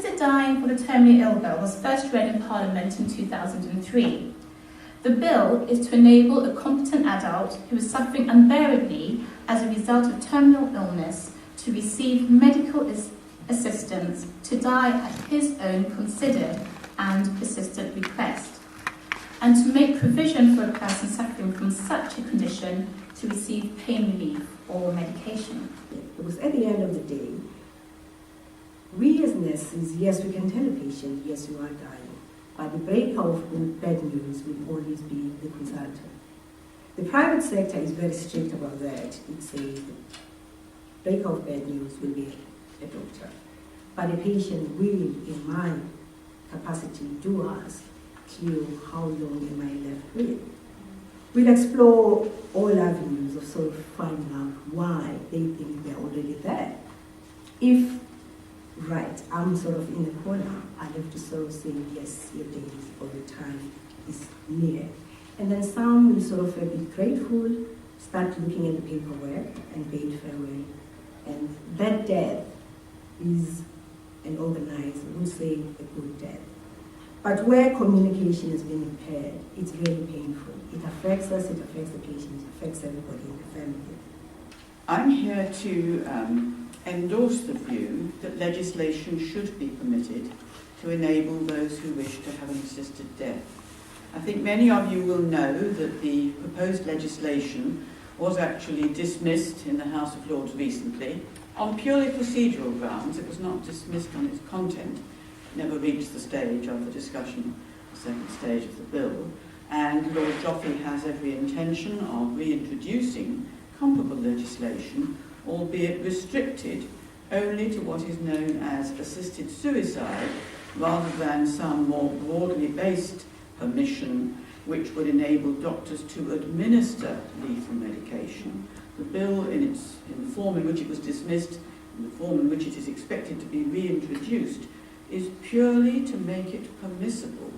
assisted dying for the terminally ill bill was first read in Parliament in 2003. The bill is to enable a competent adult who is suffering unbearably as a result of terminal illness to receive medical assistance to die at his own considered and persistent request, and to make provision for a person suffering from such a condition to receive pain relief or medication. Because at the end of the day, we as nurses, yes, we can tell a patient, yes, you are dying, but the breaker of bad news will always be the consultant. The private sector is very strict about that. It's a breaker of bad news will be a doctor. But the patient will, in my capacity, do ask, Cleo, how long am I left with? We'll explore all avenues of sort of finding out why they think they're already there. If, right, I'm sort of in the corner, I have to sort of say, yes, your days or your time is near. And then some will sort of be grateful, start looking at the paperwork and bid farewell. And that death is an organizer would say a good death. But where communication has been impaired, it's really painful. It affects us, it affects the patient, it affects everybody in the family. I'm here to endorse the view that legislation should be permitted to enable those who wish to have an assisted death. I think many of you will know that the proposed legislation was actually dismissed in the House of Lords recently on purely procedural grounds. It was not dismissed on its content. It never reached the stage of the discussion, the second stage of the bill. And Lord Joffe has every intention of reintroducing comparable legislation, albeit restricted only to what is known as assisted suicide, rather than some more broadly based permission which would enable doctors to administer lethal medication. The bill, in the form in which it was dismissed, in the form in which it is expected to be reintroduced, is purely to make it permissible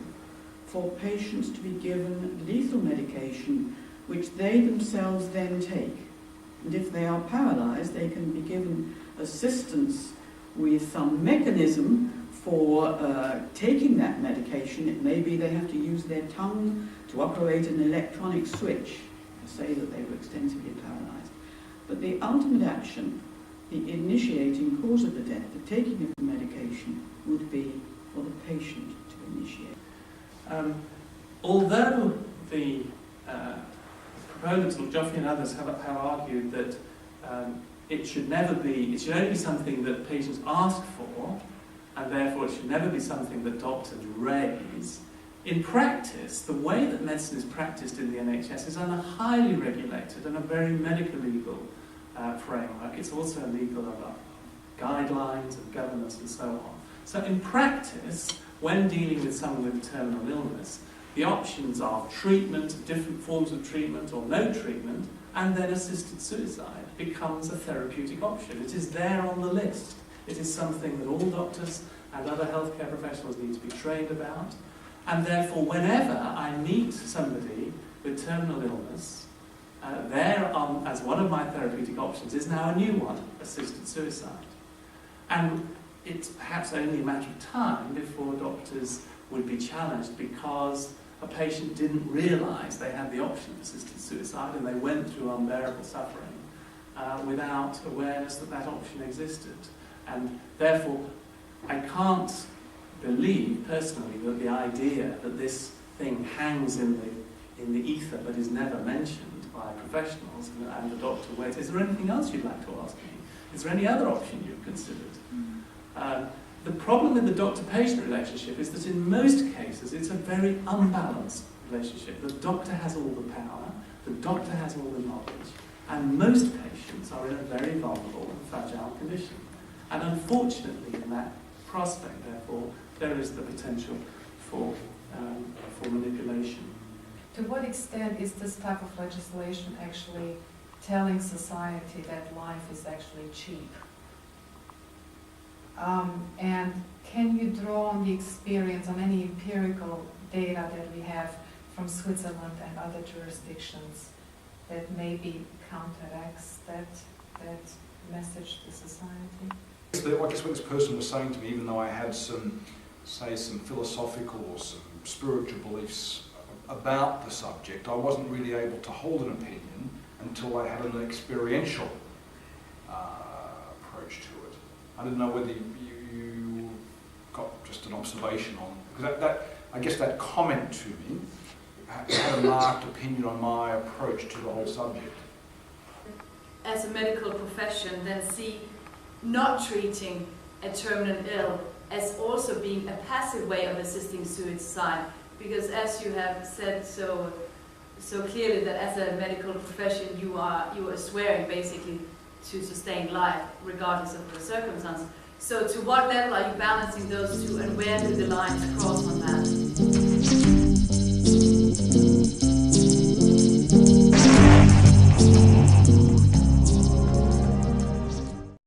for patients to be given lethal medication which they themselves then take. And if they are paralysed, they can be given assistance with some mechanism for taking that medication. It may be they have to use their tongue to operate an electronic switch to say that they were extensively paralysed. But the ultimate action, the initiating cause of the death, the taking of the medication, would be for the patient to initiate. Although the proponents, or Joffe and others, have argued that it should only be something that patients ask for, and therefore it should never be something that doctors raise. In practice, the way that medicine is practiced in the NHS is under highly regulated and a very medical legal framework. It's also legal of guidelines and governance and so on. So in practice, when dealing with someone with terminal illness, the options are treatment, different forms of treatment or no treatment, and then assisted suicide becomes a therapeutic option. It is there on the list. It is something that all doctors and other healthcare professionals need to be trained about. And therefore, whenever I meet somebody with terminal illness, as one of my therapeutic options is now a new one, assisted suicide. And it's perhaps only a matter of time before doctors would be challenged because a patient didn't realise they had the option of assisted suicide and they went through unbearable suffering without awareness that that option existed. And therefore, I can't believe personally that the idea that this thing hangs in the ether but is never mentioned by professionals and the doctor waits. Is there anything else you'd like to ask me? Is there any other option you've considered? The problem with the doctor-patient relationship is that in most cases it's a very unbalanced relationship. The doctor has all the power, the doctor has all the knowledge, and most patients are in a very vulnerable and fragile condition. And unfortunately, in that prospect, therefore, there is the potential for manipulation. To what extent is this type of legislation actually telling society that life is actually cheap? And can you draw on the experience, on any empirical data that we have from Switzerland and other jurisdictions that maybe counteracts that message to society? I guess what this person was saying to me, even though I had some philosophical or some spiritual beliefs about the subject, I wasn't really able to hold an opinion until I had an experiential approach to it. I didn't know whether you got just an observation on, because that I guess that comment to me had a marked opinion on my approach to the whole subject. As a medical profession, then see not treating a terminal ill as also being a passive way of assisting suicide, because as you have said so clearly, that as a medical profession you are swearing basically to sustain life regardless of the circumstances. So to what level are you balancing those two, and where do the lines cross on that?